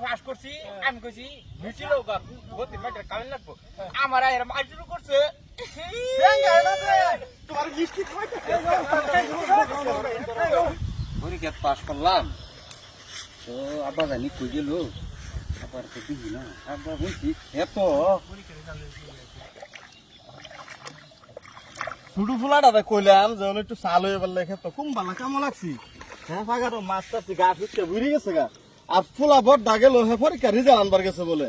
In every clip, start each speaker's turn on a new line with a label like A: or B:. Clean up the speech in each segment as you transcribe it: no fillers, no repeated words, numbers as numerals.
A: ফাঁস করছি আমি কইছি মিছিল গতি মেটার কামিন লাগবো আমার এরম আইজুরু করছে
B: তোমার মিষ্টি
C: পরীক্ষা পাস করলাম তো আব্বা জানি কই গেল আবার তো বুঝি না আব্বা বলছি এত
B: শুধু ফুলাটা কইলাম যে একটু চাল হয়ে বললে তো কুম বালা কেমন লাগছি হ্যাঁ ফাগারো মাছ টাছি গা ফিটকে বুড়ি গেছে গা আর ফুলা বড় দাগেলো হ্যাঁ পরীক্ষা রেজাল্ট আনবার গেছে বলে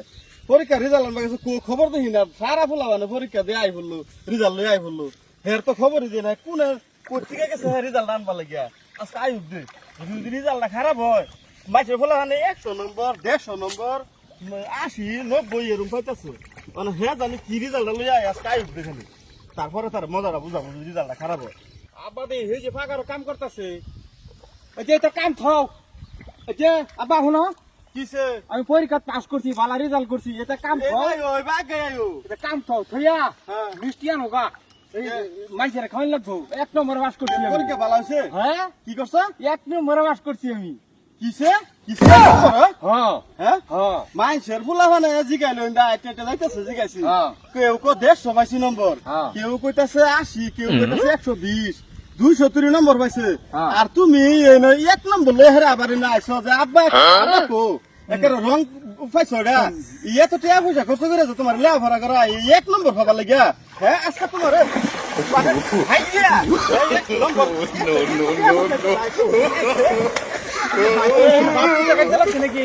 B: পরীক্ষা রেজাল্ট আনবার গেছে খবর দেখি না সারা ফুলা মানে পরীক্ষা দিয়ে আই বললো রেজাল্ট লই আই বললো হের তো খবরই দিয়ে না কোনে পত্রিকা গেছে হ্যাঁ রেজাল্ট আনবার লাগিয়া আজকে আই উঠবে যদি রেজাল্টটা খারাপ হয় মাছের ফুলা মানে 100 নম্বর 150 নম্বর 80 90 এরকম পাইতেছে মানে হ্যাঁ জানি কি রেজাল্টটা লই আই আজকে আই উঠবে খালি তারপরে তার মজাটা বুঝাবো রেজাল্টটা খারাপ হয়
A: আব্বা দে এই যে ফাঁকারও কাম করতেছে এই যে তো কাম থাও এই যে আব্বা শুনো
B: কিসে
A: আমি পরীক্ষা পাস করছি ভালো রেজাল্ট করছি এটা কাম থাও
B: ওই বাগ গায়ো
A: এটা কাম থাও থইয়া
B: হ্যাঁ
A: মিষ্টি আনো গা এই মাইজের খাওয়াই লাগবো 1 নম্বর পাস করছি আমি
B: পরীক্ষা ভালো হইছে
A: হ্যাঁ
B: কি করছ
A: 1 নম্বর পাস করছি আমি
B: কিসে কিসে
A: হ্যাঁ
B: হ্যাঁ
A: হ্যাঁ
B: মাইছের ফুলা মানে জিগাইলো ইন্দা আইতে যাইতেছে জিগাইছি
A: হ্যাঁ।
B: কেউ কো 182 নম্বর
A: হ্যাঁ।
B: কেউ কইতাছে 80 কেউ কইতাছে 120 270 নম্বর পাইছে
A: হ্যাঁ।
B: আর তুমি এই 1 নম্বর লই হেরে আবার না আইছো যে আব্বা আব্বা কো একের রং পাইছো রে ইয়ে তো টিয়া পয়সা খরচ করে যে তোমার লেয়া ভরা করা এই 1 নম্বর পাবা লাগিয়া হ্যাঁ আজকে তোমার হাইয়া 1 নম্বর
A: নাকি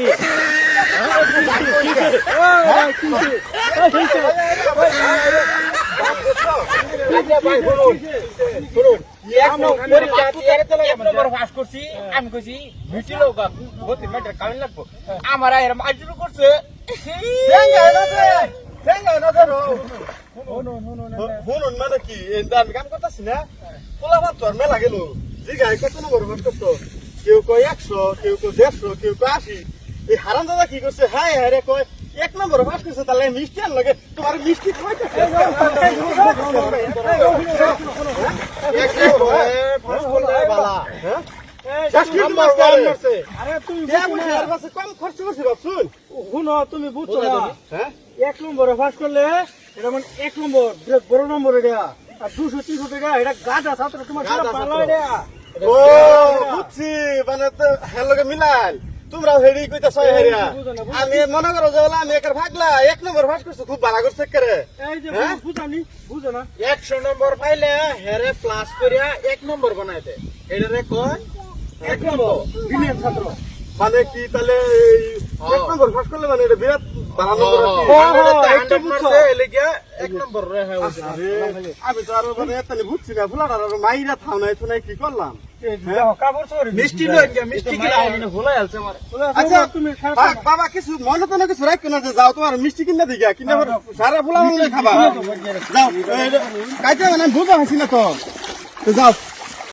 A: আমি কইছি মিছিল গতি মেটার কামিন লাগবো আমার এরম আইজুরু করছে
B: শুনুন মানে কি আমি কাম করতেছি না পোলাবার তোর মেলা গেল জিগাই কত নম্বর ভাগ করতো কেউ কয় 100 কেউ কয় 150 কেউ কয় 80 এই হারাম দাদা কি করছে হায় হায় রে কয় 1 নম্বর ভাগ করছে তাহলে মিষ্টি আন লাগে তোমার মিষ্টি খাওয়াইতে কম খরচ করছি ভাবছুন
A: শুনো তুমি বুঝছো না
B: হ্যাঁ
A: 1 নম্বরে পাস করলে এটা মানে 1 নম্বর বড় নম্বর এটা আর 200-300 টাকা এটা গাদা ছাত্র তোমার ভালো এটা
B: ও বুঝছি মানে তো হেলকে মিলাল তোমরা হেডি কইতাছ হেরিয়া আমি মনে করো যে আমি একার ভাগলা 1 নম্বর ভাগ করছে খুব ভালো করছে করে
A: এই যে বুঝানি বুঝো না
B: 100 নম্বর পাইলে হেরে প্লাস করিয়া 1 নম্বর বানাইতে এটারে কয় 1 নম্বর
A: বিলিয়ন ছাত্র
B: মানে কি তাহলে 1 নম্বর ভাগ করলে মানে এটা বিরাট ভালো নম্বর
A: একটু বুঝছো
B: এলিগিয়া 1 নম্বর রে হ্যাঁ আমি তো আর মানে এতনি বুঝছি না ফুলাটা মাইরা থাও নাই তো নাই কি করলাম
A: মিষ্টি লইয়া মিষ্টি কি লাগে ভুলাই আলছে আমারে
B: আচ্ছা
A: তুমি
B: বাবা কিছু মনে তো না কিছু রাখো না যে যাও তোমার মিষ্টি কিনা দিগা কিনা সারা ফুলা খাবা যাও কাইতে মানে বুঝা হাসি না তো যাও